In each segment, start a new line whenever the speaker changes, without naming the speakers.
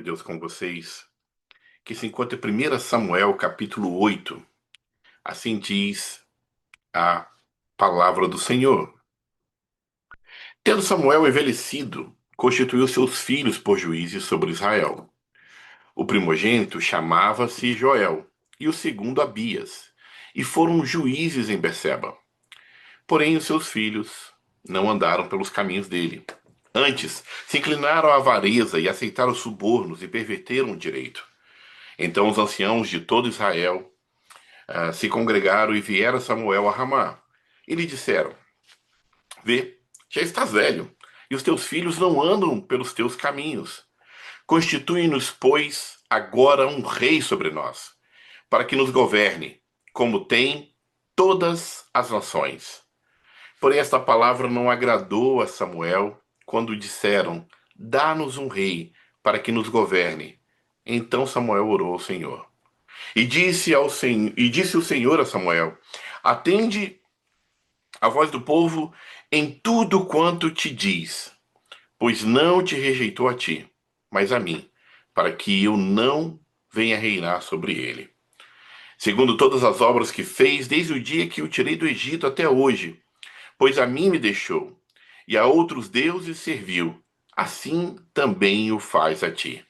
de Deus com vocês, que se encontra em 1 Samuel, capítulo 8. Assim diz a palavra do Senhor. Tendo Samuel envelhecido, constituiu seus filhos por juízes sobre Israel. O primogênito chamava-se Joel, e o segundo Abias, e foram juízes em Berseba. Porém, os seus filhos não andaram pelos caminhos dele. Antes, se inclinaram à avareza e aceitaram subornos e perverteram o direito. Então os anciãos de todo Israel se congregaram e vieram a Samuel a Ramá. E lhe disseram: Vê, já estás velho, e os teus filhos não andam pelos teus caminhos. Constitui-nos, pois, agora um rei sobre nós, para que nos governe, como tem todas as nações. Porém, esta palavra não agradou a Samuel quando disseram: Dá-nos um rei, para que nos governe. Então Samuel orou ao Senhor. E disse o Senhor a Samuel: Atende a voz do povo em tudo quanto te diz, pois não te rejeitou a ti, mas a mim, para que eu não venha reinar sobre ele. Segundo todas as obras que fez desde o dia que o tirei do Egito até hoje, pois a mim me deixou, e a outros deuses serviu, assim também o faz a ti.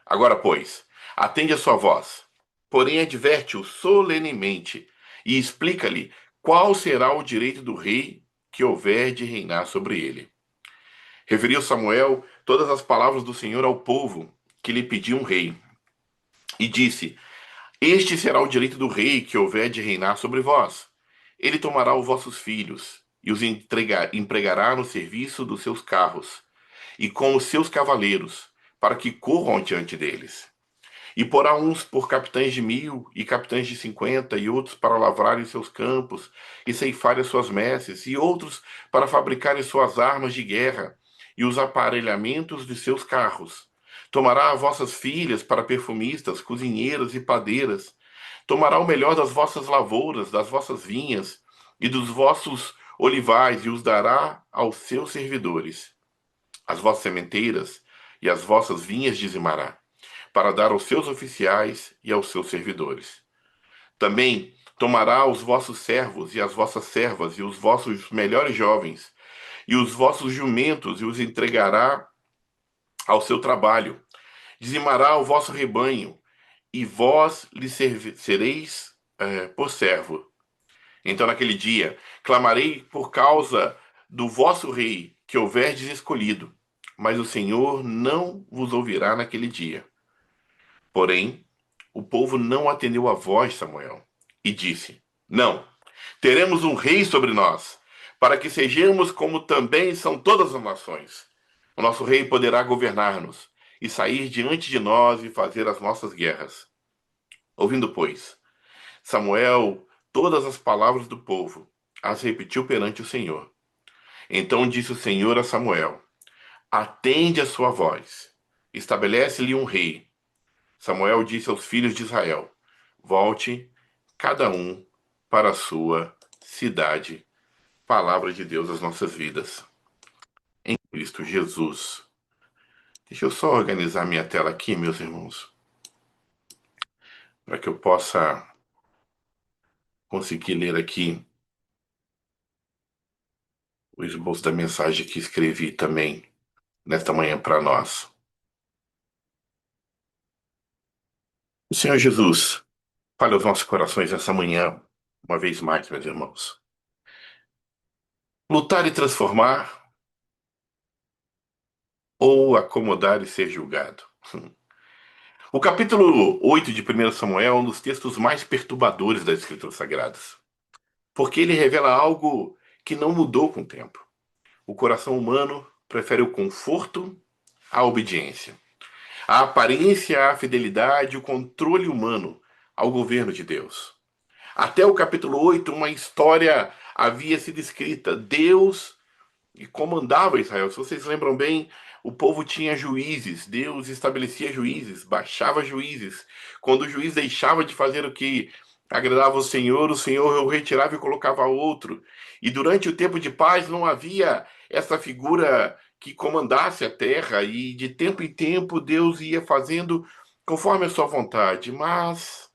Agora, pois, atende a sua voz, porém adverte-o solenemente e explica-lhe qual será o direito do rei que houver de reinar sobre ele. Referiu Samuel todas as palavras do Senhor ao povo que lhe pediu um rei, e disse: Este será o direito do rei que houver de reinar sobre vós. Ele tomará os vossos filhos e os empregará no serviço dos seus carros e com os seus cavaleiros, para que corram diante deles. E porá uns por capitães de 1.000 e capitães de 50, e outros para lavrarem seus campos e ceifarem suas messes, e outros para fabricarem suas armas de guerra e os aparelhamentos de seus carros. Tomará vossas filhas para perfumistas, cozinheiras e padeiras. Tomará o melhor das vossas lavouras, das vossas vinhas e dos vossos olivais, e os dará aos seus servidores. As vossas sementeiras e as vossas vinhas dizimará, para dar aos seus oficiais e aos seus servidores. Também tomará os vossos servos e as vossas servas e os vossos melhores jovens e os vossos jumentos e os entregará ao seu trabalho. Dizimará o vosso rebanho e vós lhe sereis por servo. Então naquele dia clamarei por causa do vosso rei que houverdes escolhido, mas o Senhor não vos ouvirá naquele dia. Porém, o povo não atendeu a voz, Samuel, e disse: Não, teremos um rei sobre nós, para que sejamos como também são todas as nações. O nosso rei poderá governar-nos e sair diante de nós e fazer as nossas guerras. Ouvindo, pois, Samuel todas as palavras do povo, as repetiu perante o Senhor. Então disse o Senhor a Samuel: Atende a sua voz, estabelece-lhe um rei. Samuel disse aos filhos de Israel: Volte, cada um, para a sua cidade. Palavra de Deus às nossas vidas. Em Cristo Jesus. Deixa eu só organizar minha tela aqui, meus irmãos, para que eu possa conseguir ler aqui o esboço da mensagem que escrevi também nesta manhã para nós. O Senhor Jesus, fale aos nossos corações nessa manhã, uma vez mais, meus irmãos. Lutar e transformar, ou acomodar e ser julgado. O capítulo 8 de 1 Samuel é um dos textos mais perturbadores das Escrituras Sagradas, porque ele revela algo que não mudou com o tempo. O coração humano prefere o conforto à obediência, a aparência à fidelidade e o controle humano ao governo de Deus. Até o capítulo 8, uma história havia sido escrita. Deus comandava Israel. Se vocês lembram bem, o povo tinha juízes. Deus estabelecia juízes, baixava juízes. Quando o juiz deixava de fazer o que agradava ao Senhor, o Senhor o retirava e colocava outro. E durante o tempo de paz não havia essa figura que comandasse a terra e de tempo em tempo Deus ia fazendo conforme a sua vontade. Mas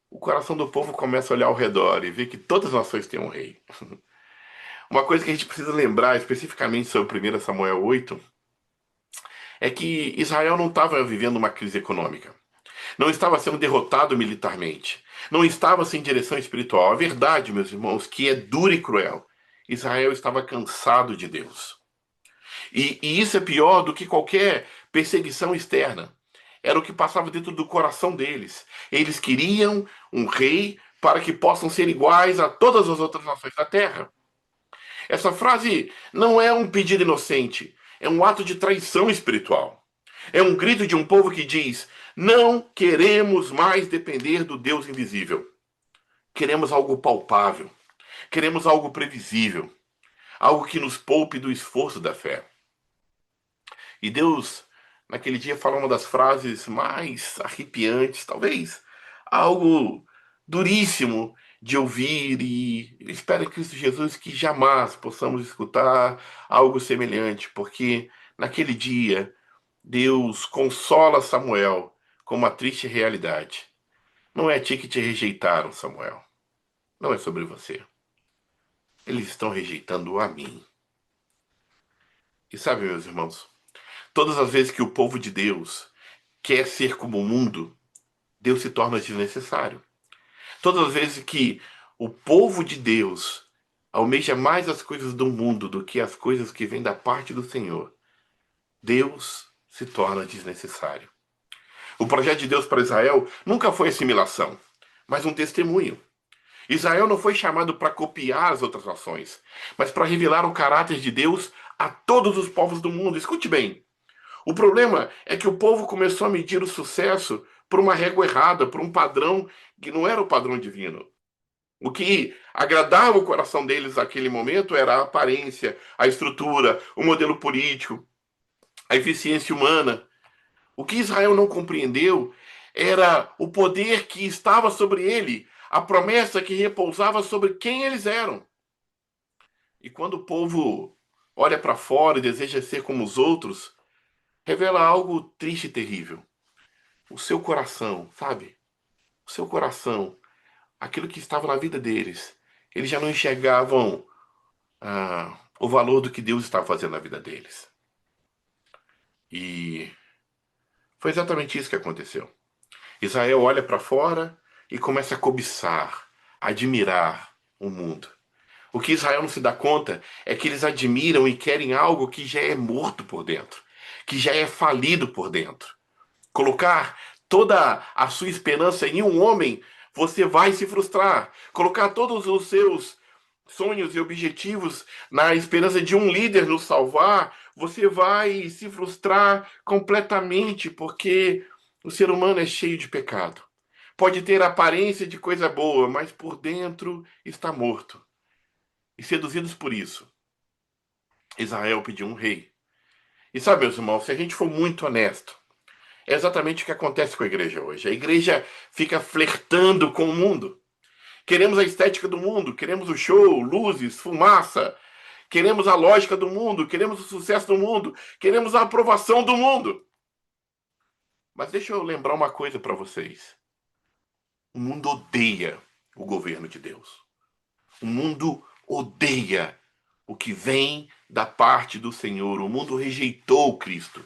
o coração do povo começa a olhar ao redor e ver que todas as nações têm um rei. Uma coisa que a gente precisa lembrar especificamente sobre 1 Samuel 8 é que Israel não estava vivendo uma crise econômica. Não estava sendo derrotado militarmente. Não estava sem direção espiritual. A verdade, meus irmãos, que é dura e cruel. Israel estava cansado de Deus. E isso é pior do que qualquer perseguição externa. Era o que passava dentro do coração deles. Eles queriam um rei para que possam ser iguais a todas as outras nações da terra. Essa frase não é um pedido inocente, é um ato de traição espiritual. É um grito de um povo que diz: não queremos mais depender do Deus invisível. Queremos algo palpável. Queremos algo previsível. Algo que nos poupe do esforço da fé. E Deus, naquele dia, fala uma das frases mais arrepiantes, talvez algo duríssimo de ouvir, e espero em Cristo Jesus que jamais possamos escutar algo semelhante, porque naquele dia Deus consola Samuel com uma triste realidade. Não é a ti que te rejeitaram, Samuel. Não é sobre você. Eles estão rejeitando a mim. E sabe, meus irmãos, todas as vezes que o povo de Deus quer ser como o mundo, Deus se torna desnecessário. Todas as vezes que o povo de Deus almeja mais as coisas do mundo do que as coisas que vêm da parte do Senhor, Deus se torna desnecessário. O projeto de Deus para Israel nunca foi assimilação, mas um testemunho. Israel não foi chamado para copiar as outras nações, mas para revelar o caráter de Deus a todos os povos do mundo. Escute bem. O problema é que o povo começou a medir o sucesso por uma régua errada, por um padrão que não era o padrão divino. O que agradava o coração deles naquele momento era a aparência, a estrutura, o modelo político, a eficiência humana. O que Israel não compreendeu era o poder que estava sobre ele, a promessa que repousava sobre quem eles eram. E quando o povo olha para fora e deseja ser como os outros, revela algo triste e terrível. O seu coração, sabe? O seu coração, aquilo que estava na vida deles, eles já não enxergavam o valor do que Deus estava fazendo na vida deles. E foi exatamente isso que aconteceu. Israel olha para fora e começa a cobiçar, a admirar o mundo. O que Israel não se dá conta é que eles admiram e querem algo que já é morto por dentro, que já é falido por dentro. Colocar toda a sua esperança em um homem, você vai se frustrar. Colocar todos os seus sonhos e objetivos na esperança de um líder nos salvar, você vai se frustrar completamente, porque o ser humano é cheio de pecado. Pode ter aparência de coisa boa, mas por dentro está morto. E seduzidos por isso, Israel pediu um rei. E sabe, meus irmãos, se a gente for muito honesto, é exatamente o que acontece com a igreja hoje. A igreja fica flertando com o mundo. Queremos a estética do mundo, queremos o show, luzes, fumaça, queremos a lógica do mundo, queremos o sucesso do mundo, queremos a aprovação do mundo. Mas deixa eu lembrar uma coisa para vocês. O mundo odeia o governo de Deus. O mundo odeia o que vem da parte do Senhor. O mundo rejeitou Cristo.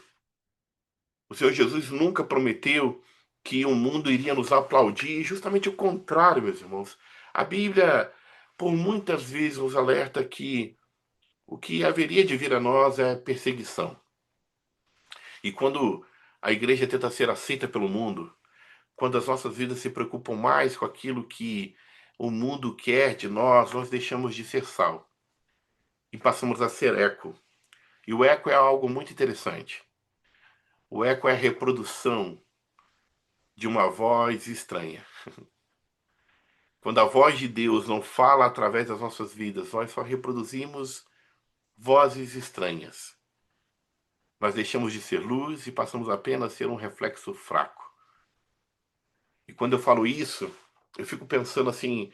O Senhor Jesus nunca prometeu que o mundo iria nos aplaudir, justamente o contrário, meus irmãos. A Bíblia, por muitas vezes, nos alerta que o que haveria de vir a nós é perseguição. E quando a igreja tenta ser aceita pelo mundo, quando as nossas vidas se preocupam mais com aquilo que o mundo quer de nós, nós deixamos de ser sal e passamos a ser eco. E o eco é algo muito interessante. O eco é a reprodução de uma voz estranha. Quando a voz de Deus não fala através das nossas vidas, nós só reproduzimos vozes estranhas. Nós deixamos de ser luz e passamos apenas a ser um reflexo fraco. E quando eu falo isso, eu fico pensando assim,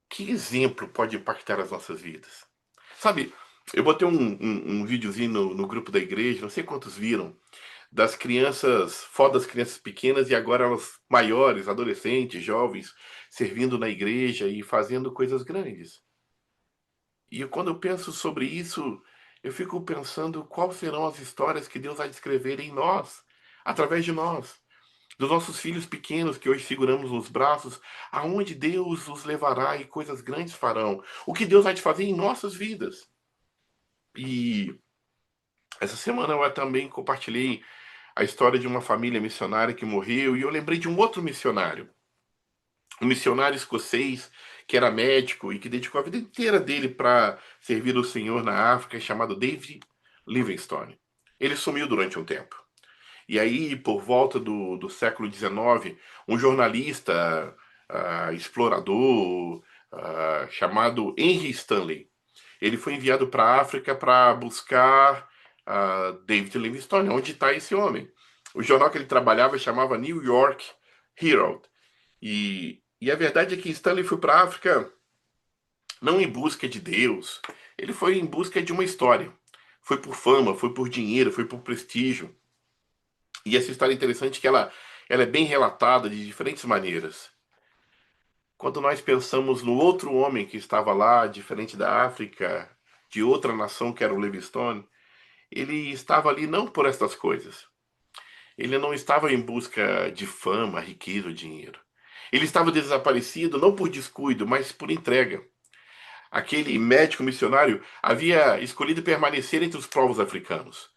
que exemplo pode impactar as nossas vidas? Sabe, Eu botei um videozinho no grupo da igreja, não sei quantos viram, das crianças, foto das crianças pequenas e agora elas maiores, adolescentes, jovens, servindo na igreja e fazendo coisas grandes. E quando eu penso sobre isso, eu fico pensando quais serão as histórias que Deus vai escrever em nós, através de nós, dos nossos filhos pequenos que hoje seguramos nos braços, aonde Deus os levará e coisas grandes farão. O que Deus vai te fazer em nossas vidas. E essa semana eu também compartilhei a história de uma família missionária que morreu e eu lembrei de um outro missionário, um missionário escocês que era médico e que dedicou a vida inteira dele para servir o Senhor na África, chamado David Livingstone. Ele sumiu durante um tempo. E aí, por volta do século XIX, um jornalista, explorador, chamado Henry Stanley, ele foi enviado para a África para buscar David Livingstone, onde está esse homem. O jornal que ele trabalhava chamava New York Herald. E a verdade é que Stanley foi para a África não em busca de Deus, ele foi em busca de uma história. Foi por fama, foi por dinheiro, foi por prestígio. E essa história é interessante que ela é bem relatada de diferentes maneiras. Quando nós pensamos no outro homem que estava lá, diferente da África, de outra nação que era o Livingstone, ele estava ali não por estas coisas. Ele não estava em busca de fama, riqueza, dinheiro. Ele estava desaparecido não por descuido, mas por entrega. Aquele médico missionário havia escolhido permanecer entre os povos africanos.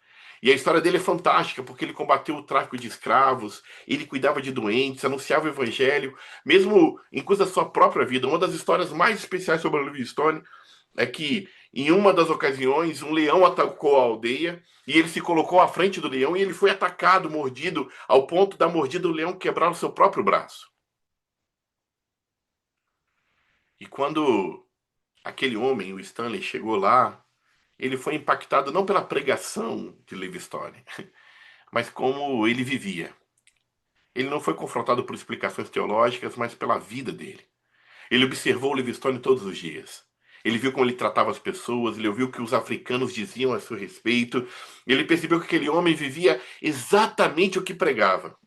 E a história dele é fantástica, porque ele combateu o tráfico de escravos, ele cuidava de doentes, anunciava o evangelho, mesmo em custo da sua própria vida. Uma das histórias mais especiais sobre o Livingstone é que, em uma das ocasiões, um leão atacou a aldeia e ele se colocou à frente do leão e ele foi atacado, mordido, ao ponto da mordida do leão quebrar o seu próprio braço. E quando aquele homem, o Stanley, chegou lá, ele foi impactado não pela pregação de Livingstone, mas como ele vivia. Ele não foi confrontado por explicações teológicas, mas pela vida dele. Ele observou o Livingstone todos os dias. Ele viu como ele tratava as pessoas, ele ouviu o que os africanos diziam a seu respeito. Ele percebeu que aquele homem vivia exatamente o que pregava.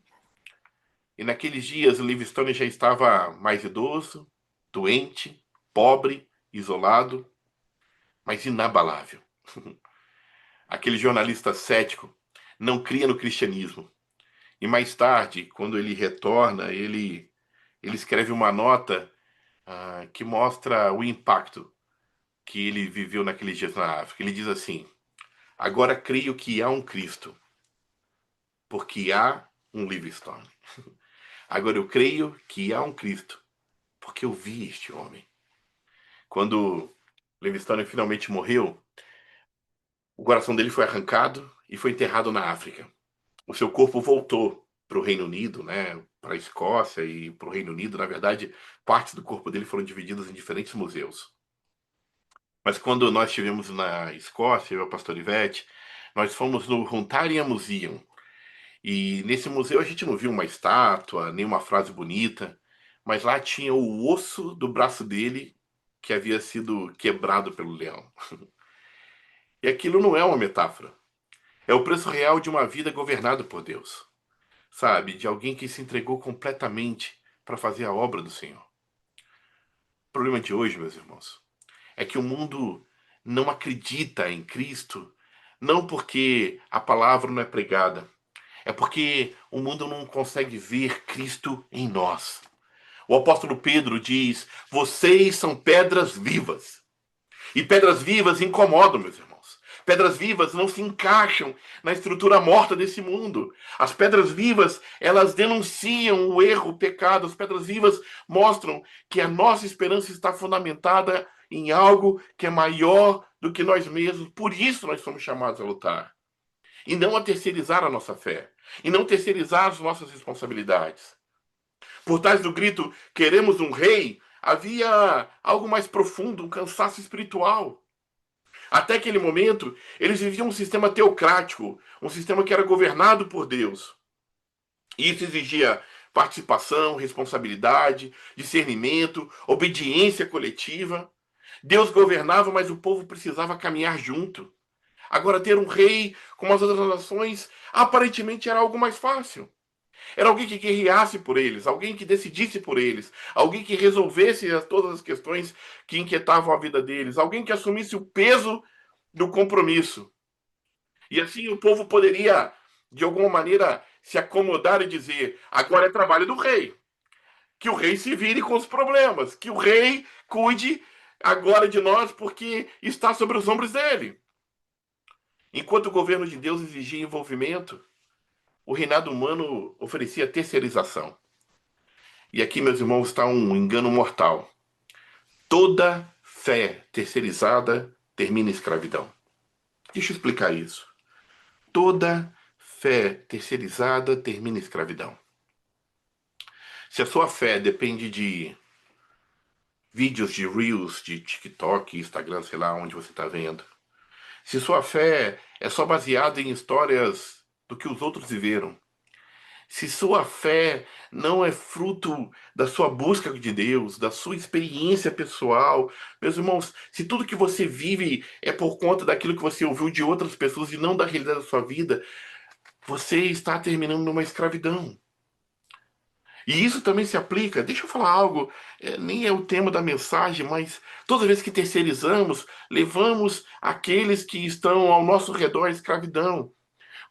E naqueles dias, o Livingstone já estava mais idoso, doente, pobre, isolado, mas inabalável. Aquele jornalista cético não cria no cristianismo. E mais tarde, quando ele retorna, ele escreve uma nota que mostra o impacto que ele viveu naqueles dias na África. Ele diz assim: agora creio que há um Cristo, porque há um Livingstone. Agora eu creio que há um Cristo, porque eu vi este homem. Quando Livingstone finalmente morreu, o coração dele foi arrancado e foi enterrado na África. O seu corpo voltou para o Reino Unido, né, para a Escócia e para o Reino Unido. Na verdade, partes do corpo dele foram divididas em diferentes museus. Mas quando nós estivemos na Escócia, eu e o pastor Ivete, nós fomos no Huntaria Museum. E nesse museu a gente não viu uma estátua, nem uma frase bonita, mas lá tinha o osso do braço dele que havia sido quebrado pelo leão. E aquilo não é uma metáfora. É o preço real de uma vida governada por Deus. Sabe? De alguém que se entregou completamente para fazer a obra do Senhor. O problema de hoje, meus irmãos, é que o mundo não acredita em Cristo, não porque a palavra não é pregada, é porque o mundo não consegue ver Cristo em nós. O apóstolo Pedro diz: vocês são pedras vivas. E pedras vivas incomodam, meus irmãos. Pedras vivas não se encaixam na estrutura morta desse mundo. As pedras vivas, elas denunciam o erro, o pecado. As pedras vivas mostram que a nossa esperança está fundamentada em algo que é maior do que nós mesmos. Por isso nós somos chamados a lutar. E não a terceirizar a nossa fé. E não terceirizar as nossas responsabilidades. Por trás do grito, queremos um rei, havia algo mais profundo, um cansaço espiritual. Até aquele momento, eles viviam um sistema teocrático, um sistema que era governado por Deus. E isso exigia participação, responsabilidade, discernimento, obediência coletiva. Deus governava, mas o povo precisava caminhar junto. Agora, ter um rei como as outras nações, aparentemente era algo mais fácil. Era alguém que guerreasse por eles, alguém que decidisse por eles, alguém que resolvesse todas as questões que inquietavam a vida deles, alguém que assumisse o peso do compromisso. E assim o povo poderia, de alguma maneira, se acomodar e dizer: agora é trabalho do rei. Que o rei se vire com os problemas, que o rei cuide agora de nós, porque está sobre os ombros dele. Enquanto o governo de Deus exigia envolvimento, o reinado humano oferecia terceirização. E aqui, meus irmãos, está um engano mortal. Toda fé terceirizada termina em escravidão. Deixa eu explicar isso. Toda fé terceirizada termina em escravidão. Se a sua fé depende de vídeos de Reels, de TikTok, Instagram, sei lá onde você está vendo, se sua fé é só baseada em histórias do que os outros viveram, se sua fé não é fruto da sua busca de Deus, da sua experiência pessoal, meus irmãos, se tudo que você vive é por conta daquilo que você ouviu de outras pessoas e não da realidade da sua vida, você está terminando numa escravidão. E isso também se aplica, deixa eu falar algo, nem é o tema da mensagem, mas toda vez que terceirizamos, levamos aqueles que estão ao nosso redor à escravidão.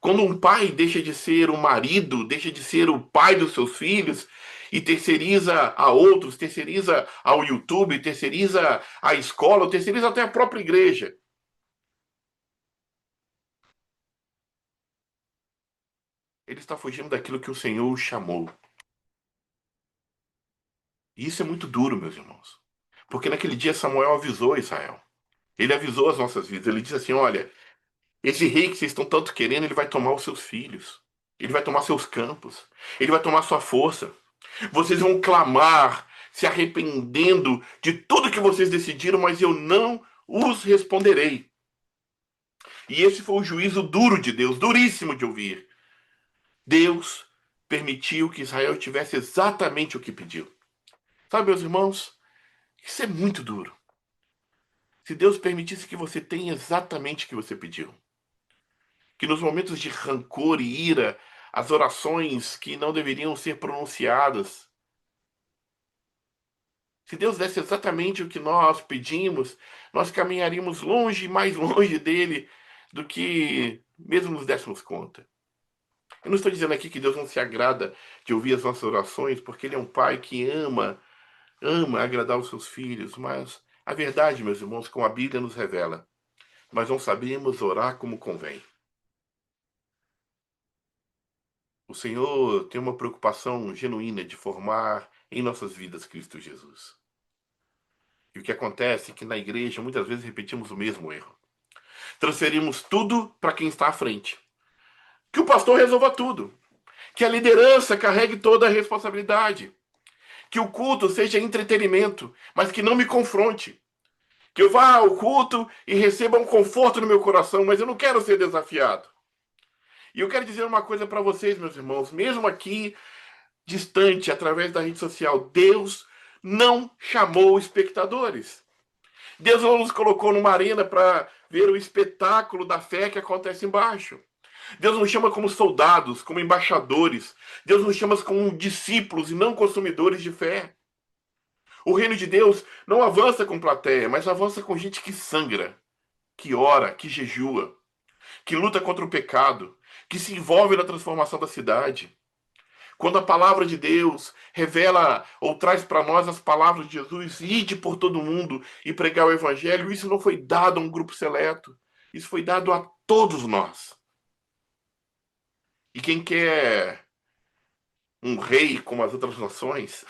Quando um pai deixa de ser o marido, deixa de ser o pai dos seus filhos e terceiriza a outros, terceiriza ao YouTube, terceiriza a escola, terceiriza até a própria igreja, ele está fugindo daquilo que o Senhor o chamou. E isso é muito duro, meus irmãos. Porque naquele dia Samuel avisou Israel. Ele avisou as nossas vidas. Ele disse assim: olha, esse rei que vocês estão tanto querendo, ele vai tomar os seus filhos. Ele vai tomar seus campos. Ele vai tomar sua força. Vocês vão clamar, se arrependendo de tudo que vocês decidiram, mas eu não os responderei. E esse foi o juízo duro de Deus, duríssimo de ouvir. Deus permitiu que Israel tivesse exatamente o que pediu. Sabe, meus irmãos, isso é muito duro. Se Deus permitisse que você tenha exatamente o que você pediu, que nos momentos de rancor e ira, as orações que não deveriam ser pronunciadas, se Deus desse exatamente o que nós pedimos, nós caminharíamos longe, mais longe dele do que mesmo nos dessemos conta. Eu não estou dizendo aqui que Deus não se agrada de ouvir as nossas orações, porque Ele é um Pai que ama agradar os seus filhos, mas a verdade, meus irmãos, como a Bíblia nos revela, nós não sabemos orar como convém. O Senhor tem uma preocupação genuína de formar em nossas vidas Cristo Jesus. E o que acontece é que na igreja muitas vezes repetimos o mesmo erro. Transferimos tudo para quem está à frente. Que o pastor resolva tudo. Que a liderança carregue toda a responsabilidade. Que o culto seja entretenimento, mas que não me confronte. Que eu vá ao culto e receba um conforto no meu coração, mas eu não quero ser desafiado. E eu quero dizer uma coisa para vocês, meus irmãos, mesmo aqui distante, através da rede social, Deus não chamou espectadores. Deus não nos colocou numa arena para ver o espetáculo da fé que acontece embaixo. Deus nos chama como soldados, como embaixadores. Deus nos chama como discípulos e não consumidores de fé. O reino de Deus não avança com plateia, mas avança com gente que sangra, que ora, que jejua, que luta contra o pecado, que se envolve na transformação da cidade. Quando a palavra de Deus revela ou traz para nós as palavras de Jesus, ide por todo mundo e pregar o evangelho, isso não foi dado a um grupo seleto. Isso foi dado a todos nós. E quem quer um rei como as outras nações,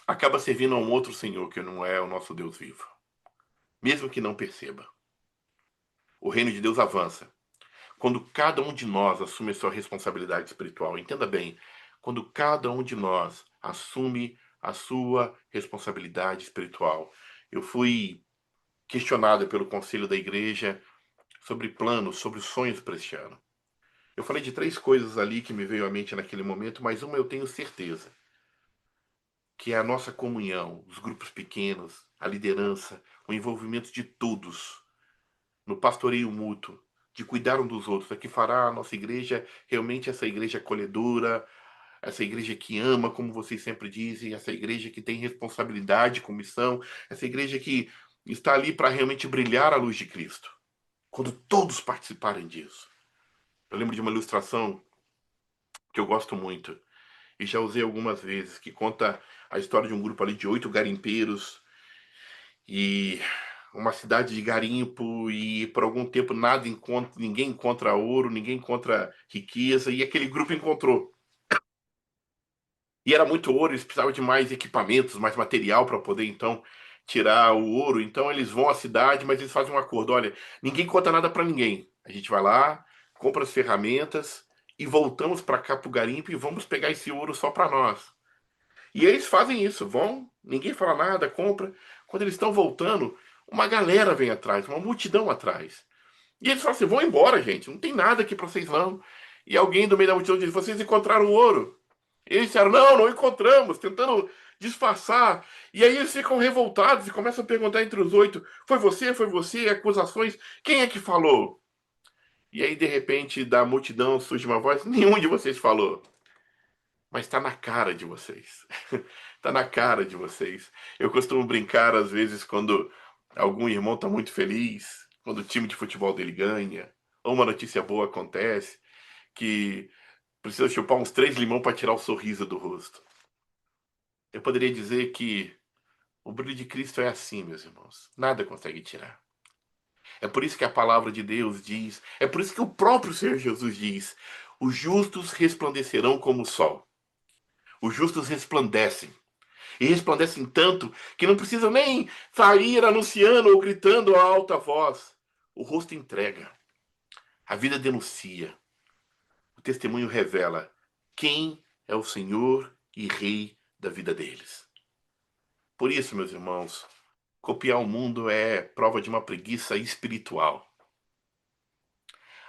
acaba servindo a um outro senhor que não é o nosso Deus vivo. Mesmo que não perceba. O reino de Deus avança quando cada um de nós assume a sua responsabilidade espiritual. Entenda bem, quando cada um de nós assume a sua responsabilidade espiritual. Eu fui questionado pelo conselho da igreja sobre planos, sobre sonhos para este ano. Eu falei de três coisas ali que me veio à mente naquele momento, mas uma eu tenho certeza, que é a nossa comunhão, os grupos pequenos, a liderança, o envolvimento de todos no pastoreio mútuo, de cuidar um dos outros, é que fará a nossa igreja realmente essa igreja acolhedora, essa igreja que ama, como vocês sempre dizem, essa igreja que tem responsabilidade com missão, essa igreja que está ali para realmente brilhar a luz de Cristo. Quando todos participarem disso. Eu lembro de uma ilustração que eu gosto muito, e já usei algumas vezes, que conta a história de um grupo ali de 8 garimpeiros e uma cidade de garimpo, e por algum tempo nada encontra, ninguém encontra ouro, ninguém encontra riqueza, e aquele grupo encontrou. E era muito ouro, eles precisavam de mais equipamentos, mais material para poder então tirar o ouro. Então eles vão à cidade, mas eles fazem um acordo: olha, ninguém conta nada para ninguém. A gente vai lá, compra as ferramentas e voltamos para cá para o garimpo e vamos pegar esse ouro só para nós. E eles fazem isso, vão, ninguém fala nada, compra. Quando eles estão voltando, uma galera vem atrás, uma multidão atrás. E eles falam assim: vão embora, gente, não tem nada aqui para vocês não. E alguém do meio da multidão diz: vocês encontraram o ouro? Eles disseram: não, não encontramos, tentando disfarçar. E aí eles ficam revoltados e começam a perguntar entre os 8: foi você, foi você? Acusações, quem é que falou? E aí, de repente, da multidão surge uma voz: nenhum de vocês falou. Mas está na cara de vocês. Está na cara de vocês. Eu costumo brincar, às vezes, quando algum irmão está muito feliz, quando o time de futebol dele ganha, ou uma notícia boa acontece, que precisa chupar uns 3 limão para tirar o sorriso do rosto. Eu poderia dizer que o brilho de Cristo é assim, meus irmãos. Nada consegue tirar. É por isso que a palavra de Deus diz, é por isso que o próprio Senhor Jesus diz: os justos resplandecerão como o sol. Os justos resplandecem. E resplandecem tanto que não precisam nem sair anunciando ou gritando a alta voz. O rosto entrega. A vida denuncia. O testemunho revela quem é o Senhor e Rei da vida deles. Por isso, meus irmãos, copiar o mundo é prova de uma preguiça espiritual.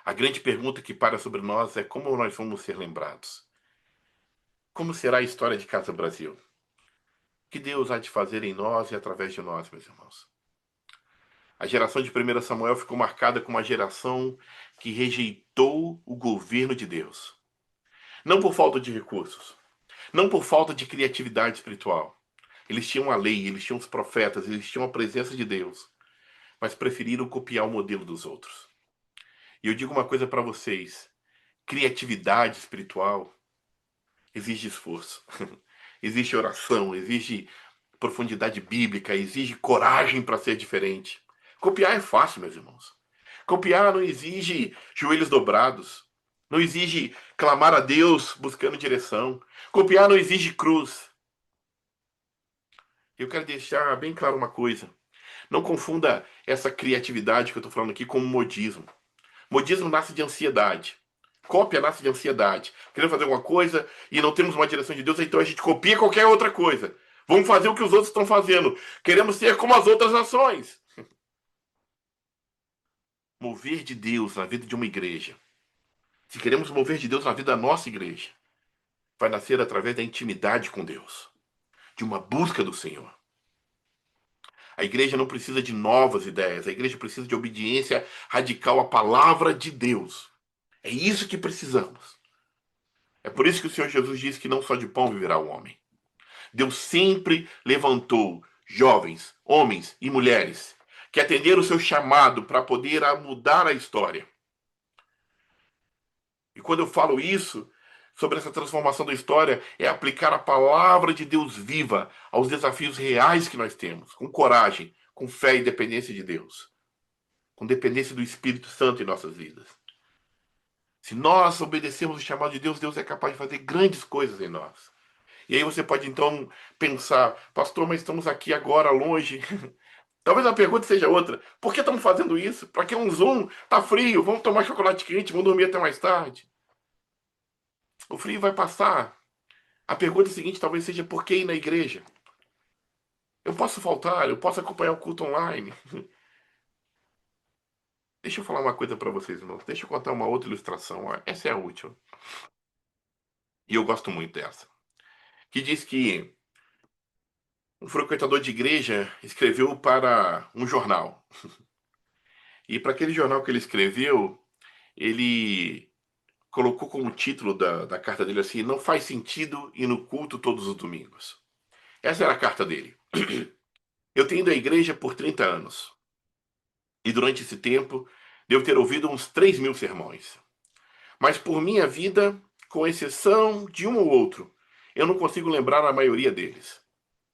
A grande pergunta que para sobre nós é como nós vamos ser lembrados. Como será a história de Casa Brasil? O que Deus há de fazer em nós e através de nós, meus irmãos? A geração de 1 Samuel ficou marcada como uma geração que rejeitou o governo de Deus. Não por falta de recursos, não por falta de criatividade espiritual. Eles tinham a lei, eles tinham os profetas, eles tinham a presença de Deus, mas preferiram copiar o modelo dos outros. E eu digo uma coisa para vocês: criatividade espiritual exige esforço, exige oração, exige profundidade bíblica, exige coragem para ser diferente. Copiar é fácil, meus irmãos. Copiar não exige joelhos dobrados, não exige clamar a Deus buscando direção. Copiar não exige cruz. Eu quero deixar bem claro uma coisa: não confunda essa criatividade que eu estou falando aqui com modismo. Modismo nasce de ansiedade. Cópia nasce de ansiedade. Querendo fazer alguma coisa e não temos uma direção de Deus, então a gente copia qualquer outra coisa. Vamos fazer o que os outros estão fazendo. Queremos ser como as outras nações. Mover de Deus na vida de uma igreja. Se queremos mover de Deus na vida da nossa igreja, vai nascer através da intimidade com Deus, de uma busca do Senhor. A igreja não precisa de novas ideias, a igreja precisa de obediência radical à palavra de Deus. É isso que precisamos. É por isso que o Senhor Jesus disse que não só de pão viverá o homem. Deus sempre levantou jovens, homens e mulheres que atenderam o seu chamado para poder mudar a história. E quando eu falo isso, sobre essa transformação da história, é aplicar a palavra de Deus viva aos desafios reais que nós temos, com coragem, com fé e dependência de Deus, com dependência do Espírito Santo em nossas vidas. Se nós obedecermos o chamado de Deus, Deus é capaz de fazer grandes coisas em nós. E aí você pode então pensar: pastor, mas estamos aqui agora longe. Talvez a pergunta seja outra: por que estamos fazendo isso? Para que um Zoom? Tá frio, vamos tomar chocolate quente, vamos dormir até mais tarde. O frio vai passar. A pergunta seguinte talvez seja: por que ir na igreja? Eu posso faltar, eu posso acompanhar o culto online. Deixa eu falar uma coisa para vocês, irmãos. Deixa eu contar uma outra ilustração. Essa é a última. E eu gosto muito dessa. Que diz que Um frequentador de igreja escreveu para um jornal. E para aquele jornal que ele escreveu, ele colocou como título da carta dele assim: Não faz sentido ir no culto todos os domingos. Essa era a carta dele. Eu tenho ido à igreja por 30 anos. E durante esse tempo, devo ter ouvido uns 3.000 sermões. Mas por minha vida, com exceção de um ou outro, eu não consigo lembrar a maioria deles.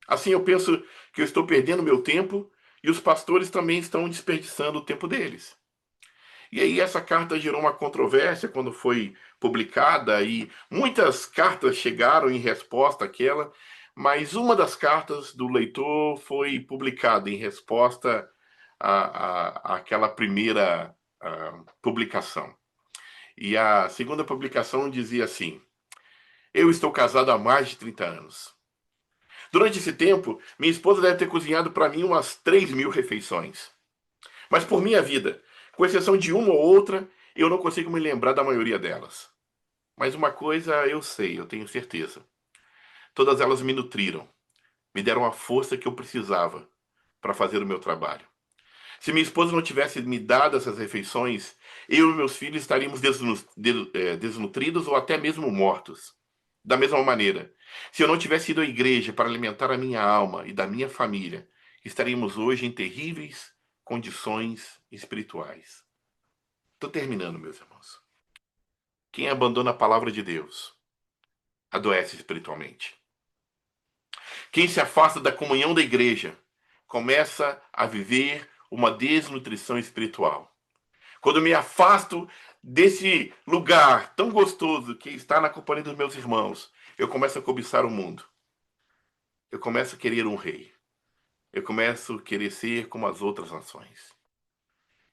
Assim eu penso que eu estou perdendo meu tempo e os pastores também estão desperdiçando o tempo deles. E aí essa carta gerou uma controvérsia quando foi publicada e muitas cartas chegaram em resposta àquela, mas uma das cartas do leitor foi publicada em resposta àquela primeira publicação. E a segunda publicação dizia assim: Eu estou casado há mais de 30 anos. Durante esse tempo, minha esposa deve ter cozinhado para mim umas 3.000 refeições. Mas por minha vida, com exceção de uma ou outra, eu não consigo me lembrar da maioria delas. Mas uma coisa eu sei, eu tenho certeza. Todas elas me nutriram, me deram a força que eu precisava para fazer o meu trabalho. Se minha esposa não tivesse me dado essas refeições, eu e meus filhos estaríamos desnutridos ou até mesmo mortos. Da mesma maneira, se eu não tivesse ido à igreja para alimentar a minha alma e da minha família, estaríamos hoje em terríveis condições espirituais. Estou terminando, meus irmãos. Quem abandona a palavra de Deus adoece espiritualmente. Quem se afasta da comunhão da igreja começa a viver uma desnutrição espiritual. Quando me afasto desse lugar tão gostoso que está na companhia dos meus irmãos, eu começo a cobiçar o mundo. Eu começo a querer um rei. Eu começo a querer ser como as outras nações.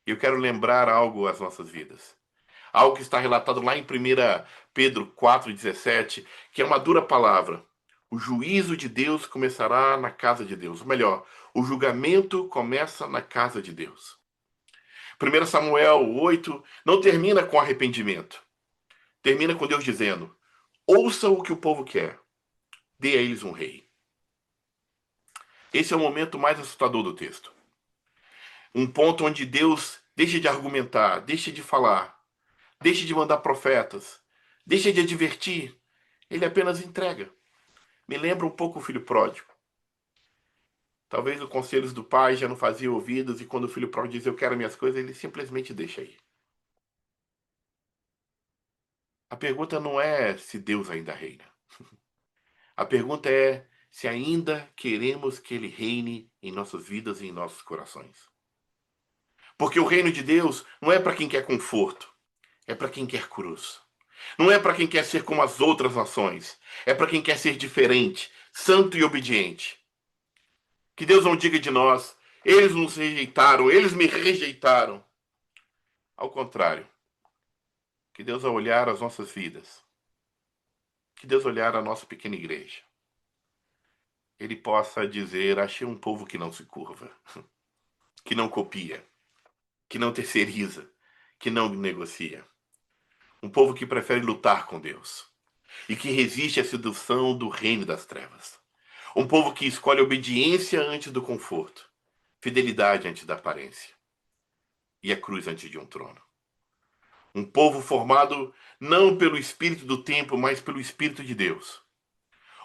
Eu quero lembrar algo às nossas vidas. Algo que está relatado lá em 1 Pedro 4,17, que é uma dura palavra. O juízo de Deus começará na casa de Deus. Ou melhor, o julgamento começa na casa de Deus. 1 Samuel 8 não termina com arrependimento. Termina com Deus dizendo: Ouça o que o povo quer, dê a eles um rei. Esse é o momento mais assustador do texto. Um ponto onde Deus deixa de argumentar, deixa de falar, deixa de mandar profetas, deixa de advertir. Ele apenas entrega. Me lembra um pouco o filho pródigo. Talvez os conselhos do pai já não faziam ouvidos e quando o filho pródigo diz eu quero minhas coisas, ele simplesmente deixa aí. A pergunta não é se Deus ainda reina. A pergunta é se ainda queremos que ele reine em nossas vidas e em nossos corações. Porque o reino de Deus não é para quem quer conforto, é para quem quer cruz. Não é para quem quer ser como as outras nações, é para quem quer ser diferente, santo e obediente. Que Deus não diga de nós, eles nos rejeitaram, eles me rejeitaram. Ao contrário, que Deus ao olhar as nossas vidas, que Deus olhar a nossa pequena igreja, ele possa dizer, achei um povo que não se curva, que não copia, que não terceiriza, que não negocia. Um povo que prefere lutar com Deus e que resiste à sedução do reino das trevas. Um povo que escolhe obediência antes do conforto, fidelidade antes da aparência e a cruz antes de um trono. Um povo formado não pelo espírito do tempo, mas pelo espírito de Deus.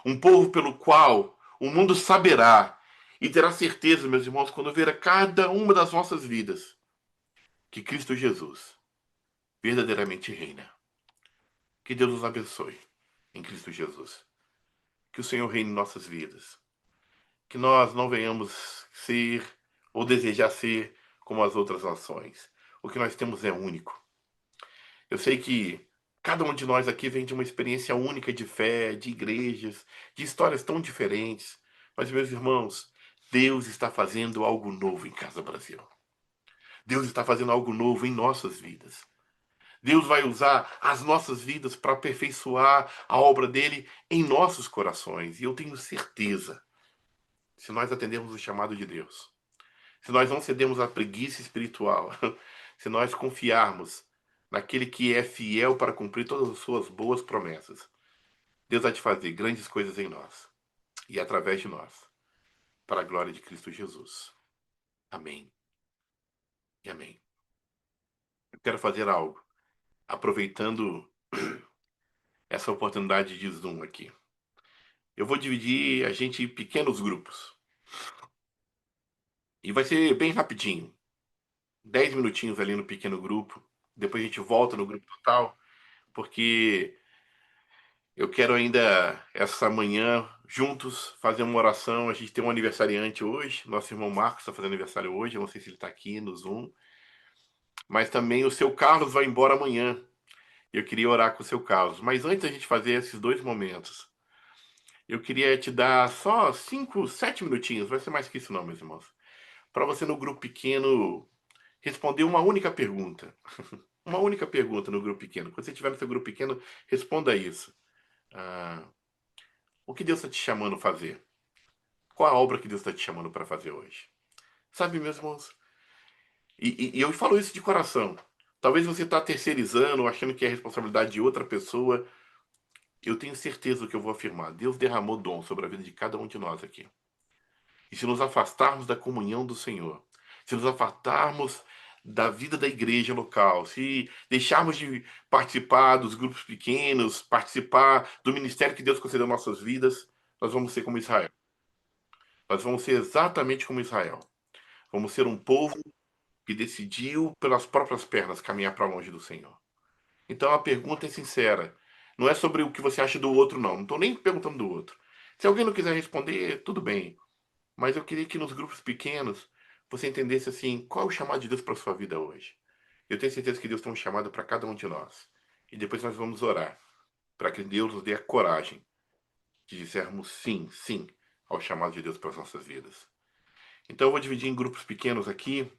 Um povo pelo qual o mundo saberá e terá certeza, meus irmãos, quando ver a cada uma das nossas vidas que Cristo Jesus verdadeiramente reina. Que Deus nos abençoe em Cristo Jesus. Que o Senhor reine em nossas vidas. Que nós não venhamos ser ou desejar ser como as outras nações. O que nós temos é único. Eu sei que cada um de nós aqui vem de uma experiência única de fé, de igrejas, de histórias tão diferentes. Mas, meus irmãos, Deus está fazendo algo novo em Casa Brasil. Deus está fazendo algo novo em nossas vidas. Deus vai usar as nossas vidas para aperfeiçoar a obra dele em nossos corações. E eu tenho certeza, se nós atendemos o chamado de Deus, se nós não cedemos à preguiça espiritual, se nós confiarmos naquele que é fiel para cumprir todas as suas boas promessas, Deus vai te fazer grandes coisas em nós e através de nós. para a glória de Cristo Jesus. Amém e amém. Eu quero fazer algo, aproveitando essa oportunidade de Zoom aqui. Eu vou dividir a gente em pequenos grupos. E vai ser bem rapidinho. 10 minutinhos ali no pequeno grupo. Depois a gente volta no grupo total, porque eu quero ainda, essa manhã, juntos, fazer uma oração. A gente tem um aniversariante hoje. Nosso irmão Marcos está fazendo aniversário hoje. Eu não sei se ele está aqui no Zoom. Mas também o seu Carlos vai embora amanhã. Eu queria orar com o seu Carlos. Mas antes da gente fazer esses dois momentos, eu queria te dar só 5, 7 minutinhos. Vai ser mais que isso, não, meus irmãos. Para você, no grupo pequeno, responder uma única pergunta. Uma única pergunta no grupo pequeno. Quando você estiver no seu grupo pequeno, responda isso. Ah, o que Deus está te chamando a fazer? Qual a obra que Deus está te chamando para fazer hoje? Sabe, meus irmãos? E eu falo isso de coração. Talvez você está terceirizando, achando que é responsabilidade de outra pessoa. Eu tenho certeza do que eu vou afirmar. Deus derramou dom sobre a vida de cada um de nós aqui. E se nos afastarmos da comunhão do Senhor, se nos afastarmos da vida da igreja local, se deixarmos de participar dos grupos pequenos, participar do ministério que Deus concedeu em nossas vidas, nós vamos ser como Israel. Nós vamos ser exatamente como Israel. Vamos ser um povo que decidiu pelas próprias pernas caminhar para longe do Senhor. Então a pergunta é sincera. Não é sobre o que você acha do outro, não. Não estou nem perguntando do outro. Se alguém não quiser responder, tudo bem. Mas eu queria que nos grupos pequenos você entendesse assim, qual é o chamado de Deus para sua vida hoje. Eu tenho certeza que Deus tem um chamado para cada um de nós. E depois nós vamos orar para que Deus nos dê a coragem de dizermos sim ao chamado de Deus para as nossas vidas. Então eu vou dividir em grupos pequenos aqui.